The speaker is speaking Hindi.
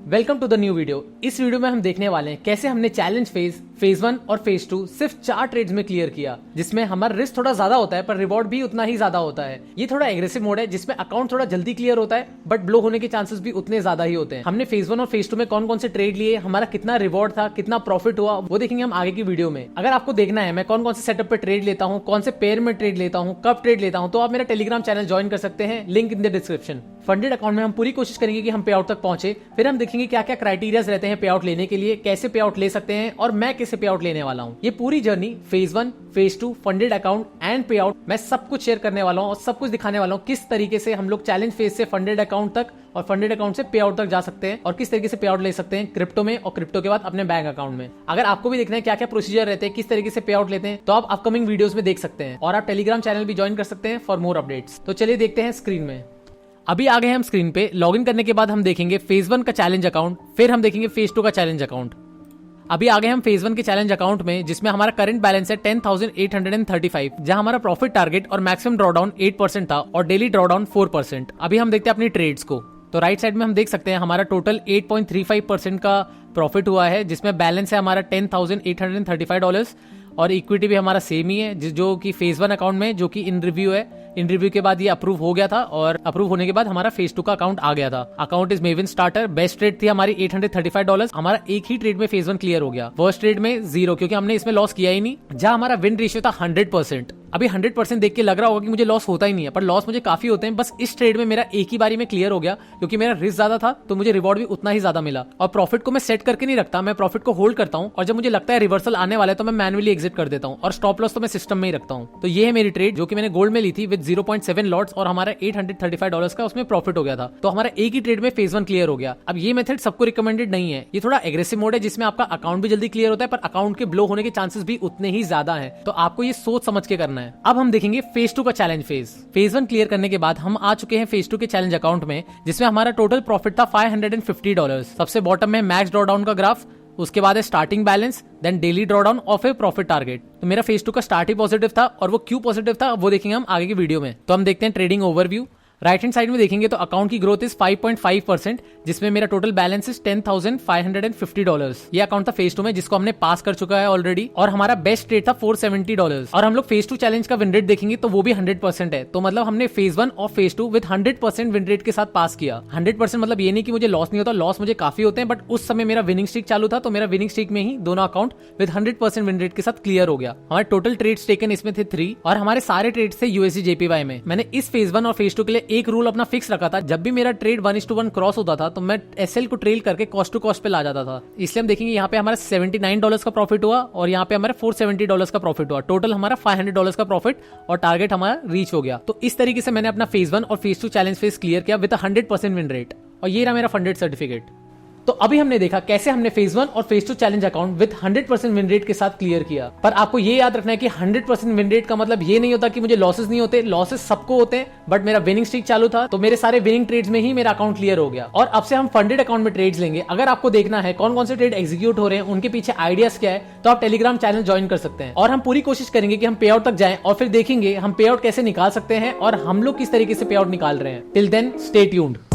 Welcome to the new video. इस वीडियो में हम देखने वाले हैं कैसे हमने चैलेंज फेज 1 और फेज 2 सिर्फ 4 ट्रेड्स में क्लियर किया, जिसमें हमारा रिस्क थोड़ा ज्यादा होता है पर रिवॉर्ड भी उतना ही ज्यादा होता है। ये थोड़ा एग्रेसिव मोड है जिसमें अकाउंट थोड़ा जल्दी क्लियर होता है बट ब्लो होने के चांसेस भी उतने ज्यादा ही होते हैं। हमने फेज 1 और फेज 2 में कौन कौन से ट्रेड लिए, हमारा कितना रिवॉर्ड था, कितना प्रॉफिट हुआ, वो देखेंगे हम आगे की वीडियो में। अगर आपको देखना है मैं कौन कौन से सेटअप पे ट्रेड लेता हूँ, कौन से पेयर में ट्रेड लेता हूँ, कब ट्रेड लेता हूँ, तो आप मेरा टेलीग्राम चैनल ज्वाइन कर सकते हैं, link in the description. Funded account में हम पूरी कोशिश करेंगे कि हम पे आउट तक पहुंचे, फिर हम देखेंगे क्या क्या क्राइटेरियाज रहते हैं पे आउट लेने के लिए, कैसे पे आउट ले सकते हैं और मैं कैसे पे आउट लेने वाला हूं। ये पूरी journey phase 1, phase 2, funded account and पे आउट मैं सब कुछ शेयर करने वाला हूं और सब कुछ दिखाने वाला हूं किस तरीके से हम लोग चैलेंज फेज से फंडेड अकाउंट तक और फंडेड अकाउंट से पे आउट तक जा सकते हैं और किस तरीके से पे आउट ले सकते हैं क्रिप्टो में और क्रिप्टो के बाद अपने बैंक अकाउंट में। अगर आपको भी देखना है क्या क्या प्रोसीजर रहते हैं, किस तरीके से पे आउट लेते हैं, तो आप अपकमिंग वीडियोस में देख सकते हैं और आप टेलीग्राम चैनल भी ज्वाइन कर सकते हैं फॉर मोर अपडेट्स। तो चलिए देखते हैं स्क्रीन में। अभी आ गए हम स्क्रीन पे। लॉगिन करने के बाद हम देखेंगे फेज 1 का चैलेंज अकाउंट, फिर हम देखेंगे फेज 2 का चैलेंज अकाउंट। अभी आ गए हम फेज 1 के चैलेंज अकाउंट में, जिसमें हमारा करंट बैलेंस है 10,835, जहां हमारा प्रॉफिट टारगेट और मैक्सिमम ड्रॉडाउन 8% था और डेली ड्रॉडाउन 4%। अभी हम देखते हैं अपनी ट्रेड्स को। तो राइट साइड में हम देख सकते हैं हमारा टोटल 8.35% का प्रॉफिट हुआ है, जिसमें बैलेंस है हमारा $10,835 और इक्विटी भी हमारा सेम ही है, जो कि फेज 1 अकाउंट में जो कि इन रिव्यू है। इन रिव्यू के बाद ये अप्रूव हो गया था और अप्रूव होने के बाद हमारा फेज 2 का अकाउंट आ गया था। Account is Maven starter. Best trade थी हमारी $835। हमारा एक ही ट्रेड में फेज 1 क्लियर हो गया, वर्स्ट ट्रेड में 0, क्योंकि हमने इसमें लॉस किया ही नहीं। जहां हमारा विन रेशियो था 100%। अभी 100% देख के लग रहा होगा कि मुझे लॉस होता ही नहीं है, पर लॉस मुझे काफी होते हैं। बस इस ट्रेड में मेरा एक ही बारी में क्लियर हो गया, क्योंकि मेरा रिस्क ज्यादा था तो मुझे रिवॉर्ड भी उतना ही ज्यादा मिला। और प्रॉफिट को मैं सेट करके नहीं रखता, मैं प्रॉफिट को होल्ड करता हूँ और जब मुझे लगता है रिवर्सल आने वाला है तो मैं मैनुअली एग्जिट कर देता हूँ और स्टॉप लॉस तो मैं सिस्टम में ही रखता हूँ। तो ये है मेरी ट्रेड जो कि मैंने गोल्ड में ली थी विद 0.7 लॉट्स और हमारा $835 का उसमें प्रॉफिट हो गया था। तो हमारा एक ही ट्रेड में फेज 1 क्लियर हो गया। अब ये मेथड सबको रिकमेंडेड नहीं है, ये थोड़ा एग्रेसिव मोड है जिसमें आपका अकाउंट भी जल्दी क्लियर होता है पर अकाउंट के ब्लो होने के चांसेस भी उतने ही ज्यादा है। तो आपको ये सोच समझ के करना है। अब हम देखेंगे फेज 2 का चैलेंज फेज। फेज 1 क्लियर करने के बाद हम आ चुके हैं फेज 2 के चैलेंज अकाउंट में, जिसमें हमारा टोटल प्रॉफिट था $550। सबसे बॉटम में मैक्स ड्रॉडाउन का ग्राफ, उसके बाद है starting balance, then daily drawdown और फिर प्रॉफिट टारगेट। तो मेरा फेज 2 का स्टार्ट ही पॉजिटिव था और वो क्यों पॉजिटिव था वो देखेंगे हम आगे की वीडियो में। तो हम देखते हैं trading overview. Right hand side में देखेंगे तो अकाउंट की ग्रोथ इज 5.5%, जिसमें मेरा टोटल बैलेंस इज $10,550। ये अकाउंट था फेज 2 में, जिसको हमने पास कर चुका है ऑलरेडी, और हमारा बेस्ट रेट था $470। और हम लोग फेज 2 चैलेंज का विन रेट देखेंगे तो वो भी 100% है। तो मतलब हमने फेज 1 और फेज 2 विद 100% विन रेट के साथ पास किया। 100% मतलब ये नहीं कि मुझे लॉस नहीं होता, लॉस मुझे काफी होते हैं, बट उस समय मेरा विनिंग स्ट्रीक चालू था तो मेरा विनिंग स्ट्रीक में ही दोनों अकाउंट विद 100% विन रेट के साथ क्लियर हो गया। हमारे टोटल ट्रेड्स टेकन इसमें थे 3 और हमारे सारे ट्रेड्स थे USD JPY में। मैंने इस फेज 1 और फेज 2 के लिए एक रूल अपना फिक्स रखा था, जब भी मेरा ट्रेड 1:1 क्रॉस होता था तो मैं SL को ट्रेल करके कॉस्ट टू कॉस्ट पे ला जाता था। इसलिए हम देखेंगे यहाँ पे हमारा $79 का प्रॉफिट हुआ और यहाँ पे हमारा $470 का प्रॉफिट हुआ। टोटल हमारा $500 का प्रॉफिट और टारगेट हमारा रीच हो गया। तो इस तरीके से मैंने अपना फेज 1 और फेज 2 चैलेंज फेज क्लियर किया विद 100% विन रेट, और ये रहा मेरा फंडेड सर्टिफिकेट। तो अभी हमने देखा कैसे हमने फेज 1 और phase 2 challenge account with 100% win rate के साथ क्लियर किया। पर आपको ये याद रखना है कि 100% विन रेट का मतलब ये नहीं होता कि मुझे लॉसेस नहीं होते, लॉसेस सबको होते हैं, बट मेरा विनिंग स्ट्रीक चालू था तो मेरे सारे विनिंग ट्रेड्स में ही मेरा अकाउंट क्लियर हो गया। और अब से हम फंडेड अकाउंट में ट्रेड्स लेंगे। अगर आपको देखना है कौन कौन से ट्रेड एग्जीक्यूट हो रहे हैं, उनके पीछे आइडियाज क्या है, तो आप टेलीग्राम चैनल ज्वाइन कर सकते हैं और हम पूरी कोशिश करेंगे कि हम पे आउट तक जाएं और फिर देखेंगे हम पे आउट कैसे निकाल सकते हैं और हम लोग किस तरीके से पे आउट निकाल रहे हैं। Till then stay tuned.